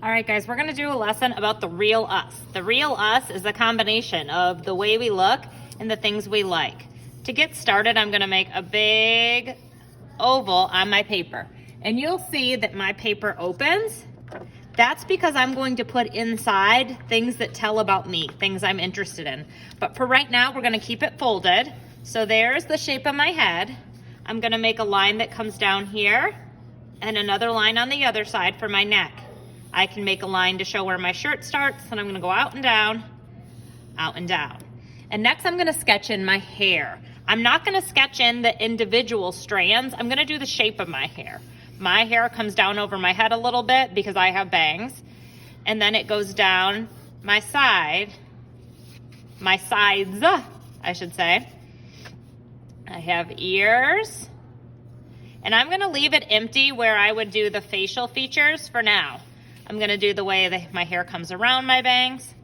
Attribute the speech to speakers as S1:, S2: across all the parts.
S1: All right, guys, we're gonna do a lesson about the real us. The real us is a combination of the way we look and the things we like. To get started, I'm gonna make a big oval on my paper. And you'll see that my paper opens. That's because I'm going to put inside things that tell about me, things I'm interested in. But for right now, we're gonna keep it folded. So there's the shape of my head. I'm gonna make a line that comes down here and another line on the other side for my neck. I can make a line to show where my shirt starts, and I'm gonna go out and down, out and down. And next I'm gonna sketch in my hair. I'm not gonna sketch in the individual strands, I'm gonna do the shape of my hair. My hair comes down over my head a little bit because I have bangs, and then it goes down my sides, I should say. I have ears, and I'm gonna leave it empty where I would do the facial features for now. I'm gonna do the way that my hair comes around my bangs.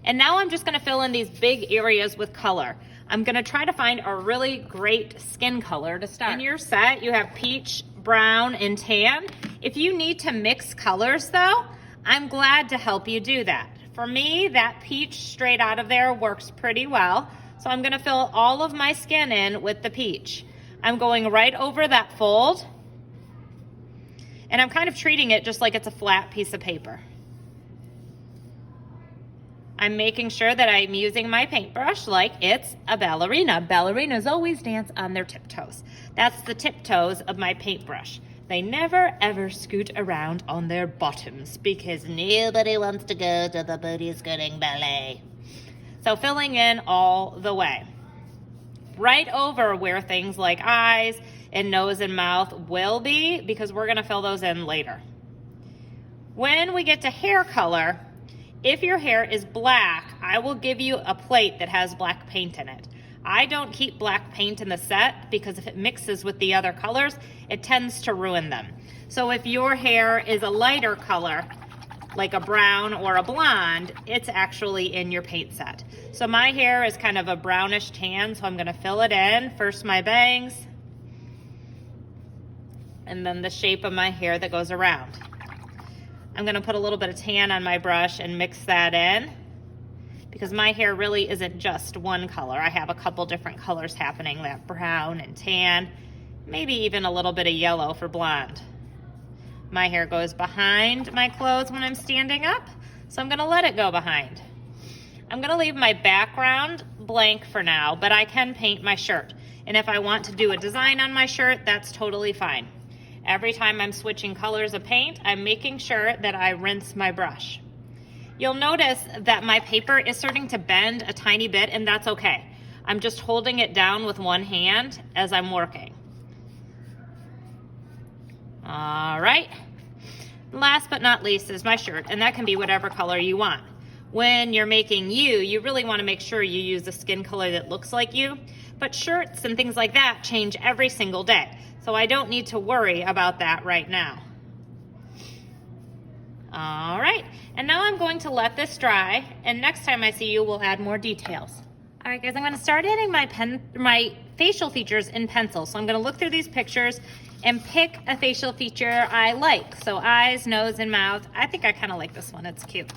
S1: And now I'm just gonna fill in these big areas with color. I'm gonna try to find a really great skin color to start. In your set, you have peach, brown, and tan. If you need to mix colors though, I'm glad to help you do that. For me, that peach straight out of there works pretty well. So I'm gonna fill all of my skin in with the peach. I'm going right over that fold, and I'm kind of treating it just like it's a flat piece of paper. I'm making sure that I'm using my paintbrush like it's a ballerina. Ballerinas always dance on their tiptoes. That's the tiptoes of my paintbrush. They never ever scoot around on their bottoms because nobody wants to go to the booty scooting ballet. So filling in all the way. Right over where things like eyes and nose and mouth will be, because we're gonna fill those in later. When we get to hair color, if your hair is black, I will give you a plate that has black paint in it. I don't keep black paint in the set because if it mixes with the other colors, it tends to ruin them. So if your hair is a lighter color, like a brown or a blonde, it's actually in your paint set. So my hair is kind of a brownish tan, so I'm gonna fill it in. First my bangs, and then the shape of my hair that goes around. I'm gonna put a little bit of tan on my brush and mix that in because my hair really isn't just one color. I have a couple different colors happening, that brown and tan, maybe even a little bit of yellow for blonde. My hair goes behind my clothes when I'm standing up, so I'm gonna let it go behind. I'm gonna leave my background blank for now, but I can paint my shirt. And if I want to do a design on my shirt, that's totally fine. Every time I'm switching colors of paint, I'm making sure that I rinse my brush. You'll notice that my paper is starting to bend a tiny bit, and that's okay. I'm just holding it down with one hand as I'm working. All right. Last but not least is my shirt, and that can be whatever color you want. When you're making you really want to make sure you use a skin color that looks like you, but shirts and things like that change every single day. So I don't need to worry about that right now. All right, and now I'm going to let this dry, and next time I see you, we'll add more details. All right, guys, I'm gonna start adding my facial features in pencil. So I'm gonna look through these pictures and pick a facial feature I like. So eyes, nose, and mouth. I think I kind of like this one, it's cute.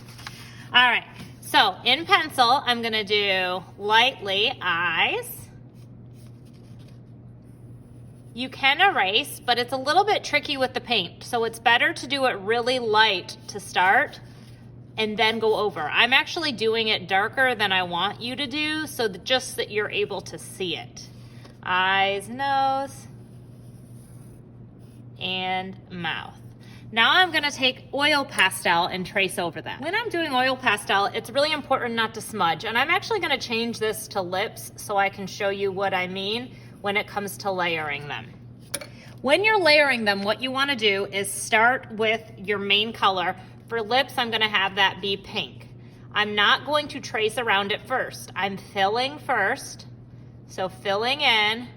S1: All right, so in pencil, I'm gonna do lightly eyes. You can erase, but it's a little bit tricky with the paint, so it's better to do it really light to start and then go over. I'm actually doing it darker than I want you to do, so that just that you're able to see it. Eyes, nose, and mouth. Now I'm gonna take oil pastel and trace over that. When I'm doing oil pastel, it's really important not to smudge, and I'm actually gonna change this to lips so I can show you what I mean when it comes to layering them. When you're layering them, what you wanna do is start with your main color. For lips, I'm gonna have that be pink. I'm not going to trace around it first. I'm filling first, so filling in,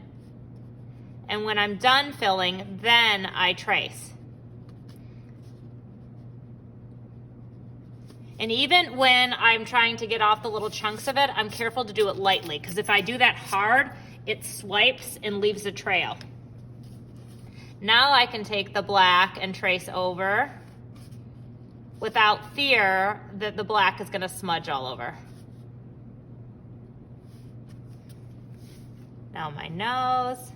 S1: and when I'm done filling, then I trace. And even when I'm trying to get off the little chunks of it, I'm careful to do it lightly, because if I do that hard, it swipes and leaves a trail. Now I can take the black and trace over without fear that the black is gonna smudge all over. Now my nose,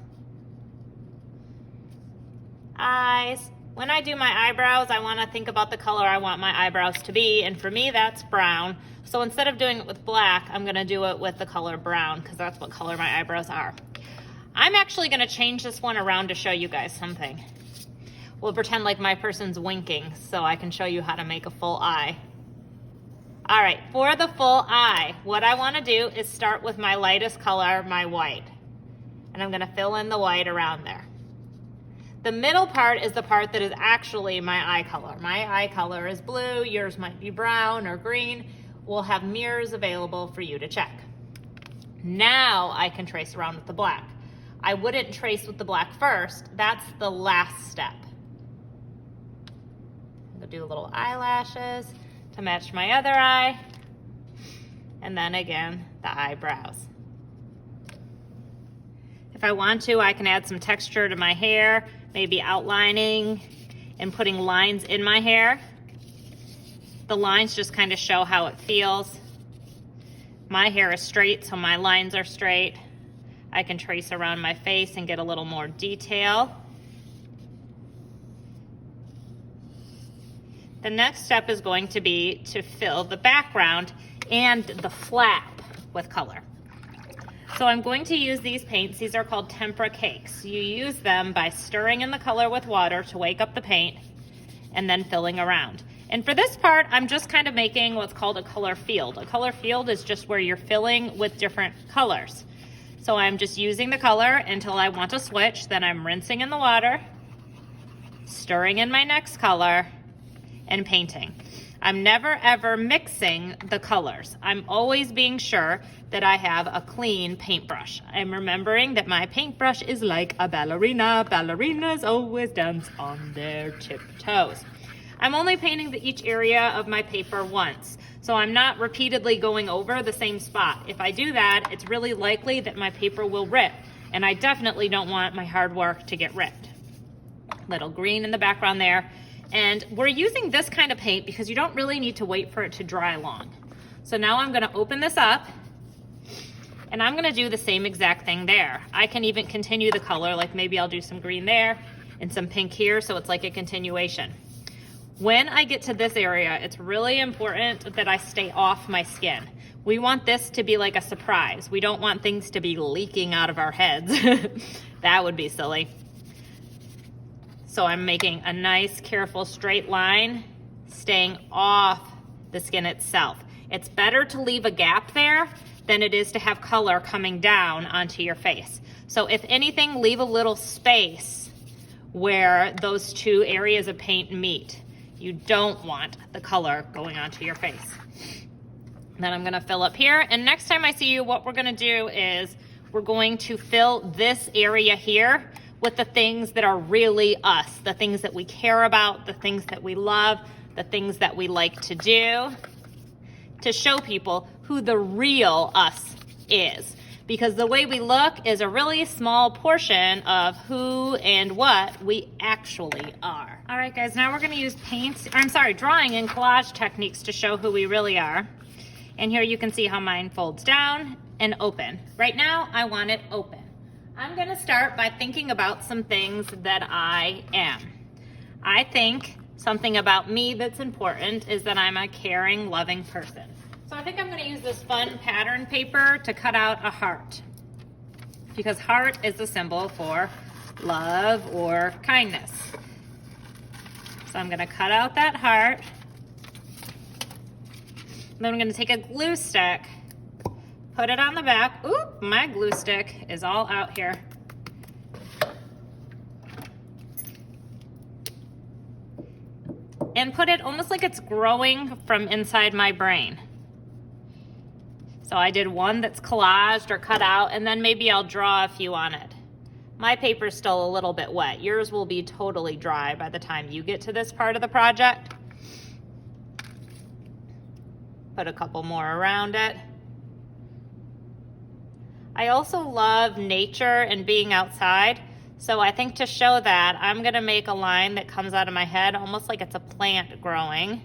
S1: eyes. When I do my eyebrows, I wanna think about the color I want my eyebrows to be, and for me, that's brown. So instead of doing it with black, I'm gonna do it with the color brown, because that's what color my eyebrows are. I'm actually gonna change this one around to show you guys something. We'll pretend like my person's winking so I can show you how to make a full eye. All right, for the full eye, what I wanna do is start with my lightest color, my white. And I'm gonna fill in the white around there. The middle part is the part that is actually my eye color. My eye color is blue, yours might be brown or green. We'll have mirrors available for you to check. Now I can trace around with the black. I wouldn't trace with the black first, that's the last step. I'll do little eyelashes to match my other eye, and then again, the eyebrows. If I want to, I can add some texture to my hair, maybe outlining and putting lines in my hair. The lines just kind of show how it feels. My hair is straight, so my lines are straight. I can trace around my face and get a little more detail. The next step is going to be to fill the background and the flap with color. So I'm going to use these paints. These are called tempera cakes. You use them by stirring in the color with water to wake up the paint and then filling around. And for this part, I'm just kind of making what's called a color field. A color field is just where you're filling with different colors. So I'm just using the color until I want to switch, then I'm rinsing in the water, stirring in my next color, and painting. I'm never ever mixing the colors. I'm always being sure that I have a clean paintbrush. I'm remembering that my paintbrush is like a ballerina. Ballerinas always dance on their tiptoes. I'm only painting each area of my paper once, so I'm not repeatedly going over the same spot. If I do that, it's really likely that my paper will rip, and I definitely don't want my hard work to get ripped. Little green in the background there. And we're using this kind of paint because you don't really need to wait for it to dry long. So now I'm gonna open this up and I'm gonna do the same exact thing there. I can even continue the color, like maybe I'll do some green there and some pink here, so it's like a continuation. When I get to this area, it's really important that I stay off my skin. We want this to be like a surprise. We don't want things to be leaking out of our heads. That would be silly. So I'm making a nice, careful, straight line, staying off the skin itself. It's better to leave a gap there than it is to have color coming down onto your face. So if anything, leave a little space where those two areas of paint meet. You don't want the color going onto your face. Then I'm gonna fill up here, and next time I see you, what we're gonna do is we're going to fill this area here with the things that are really us, the things that we care about, the things that we love, the things that we like to do, to show people who the real us is. Because the way we look is a really small portion of who and what we actually are. All right, guys, now we're gonna use drawing and collage techniques to show who we really are. And here you can see how mine folds down and open. Right now, I want it open. I'm gonna start by thinking about some things that I am. I think something about me that's important is that I'm a caring, loving person. So I think I'm gonna use this fun pattern paper to cut out a heart, because heart is the symbol for love or kindness. So I'm gonna cut out that heart. Then I'm gonna take a glue stick, put it on the back. Oop, my glue stick is all out here. And put it almost like it's growing from inside my brain. So I did one that's collaged or cut out, and then maybe I'll draw a few on it. My paper's still a little bit wet. Yours will be totally dry by the time you get to this part of the project. Put a couple more around it. I also love nature and being outside, so I think to show that, I'm gonna make a line that comes out of my head almost like it's a plant growing,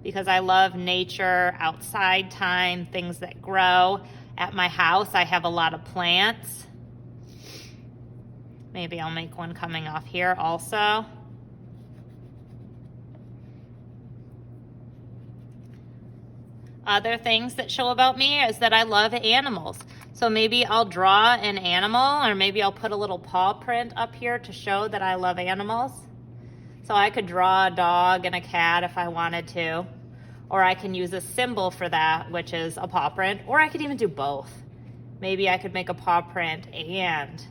S1: because I love nature, outside time, things that grow. At my house, I have a lot of plants. Maybe I'll make one coming off here also. Other things that show about me is that I love animals. So maybe I'll draw an animal, or maybe I'll put a little paw print up here to show that I love animals. So I could draw a dog and a cat if I wanted to, or I can use a symbol for that, which is a paw print, or I could even do both. Maybe I could make a paw print and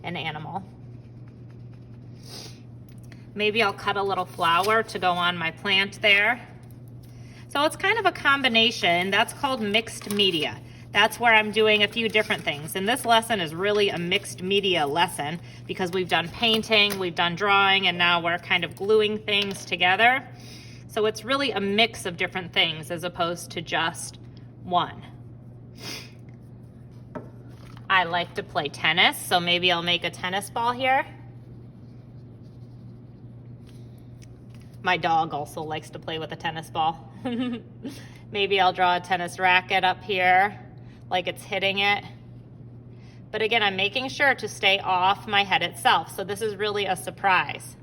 S1: an animal. Maybe I'll cut a little flower to go on my plant there. So it's kind of a combination. That's called mixed media. That's where I'm doing a few different things. And this lesson is really a mixed media lesson because we've done painting, we've done drawing, and now we're kind of gluing things together. So it's really a mix of different things as opposed to just one. I like to play tennis, so maybe I'll make a tennis ball here. My dog also likes to play with a tennis ball. Maybe I'll draw a tennis racket up here, like it's hitting it. But again, I'm making sure to stay off my head itself. So this is really a surprise.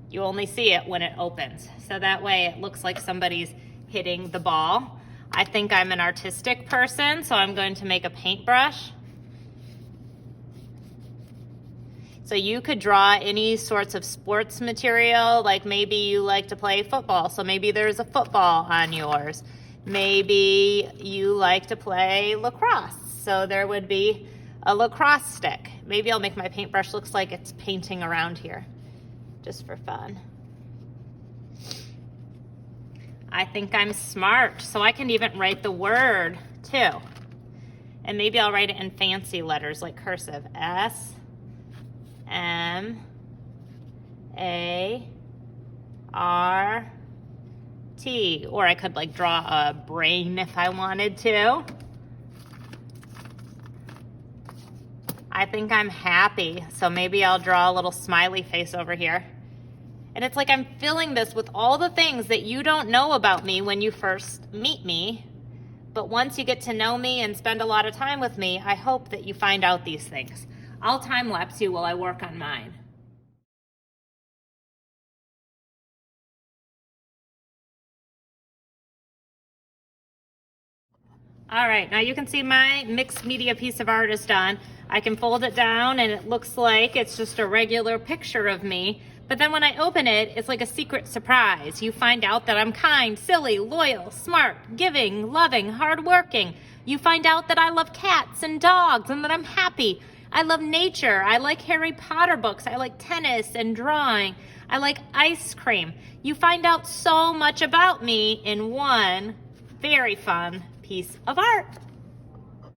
S1: You only see it when it opens. So that way it looks like somebody's hitting the ball. I think I'm an artistic person, so I'm going to make a paintbrush. So you could draw any sorts of sports material, like maybe you like to play football, so maybe there's a football on yours. Maybe you like to play lacrosse, so there would be a lacrosse stick. Maybe I'll make my paintbrush looks like it's painting around here, just for fun. I think I'm smart, so I can even write the word too. And maybe I'll write it in fancy letters like cursive, S-M-A-R-T, or I could like draw a brain if I wanted to. I think I'm happy, so maybe I'll draw a little smiley face over here. And it's like I'm filling this with all the things that you don't know about me when you first meet me. But once you get to know me and spend a lot of time with me, I hope that you find out these things. I'll time-lapse you while I work on mine. All right, now you can see my mixed media piece of art is done. I can fold it down and it looks like it's just a regular picture of me. But then when I open it, it's like a secret surprise. You find out that I'm kind, silly, loyal, smart, giving, loving, hardworking. You find out that I love cats and dogs and that I'm happy. I love nature. I like Harry Potter books. I like tennis and drawing. I like ice cream. You find out so much about me in one very fun piece of art.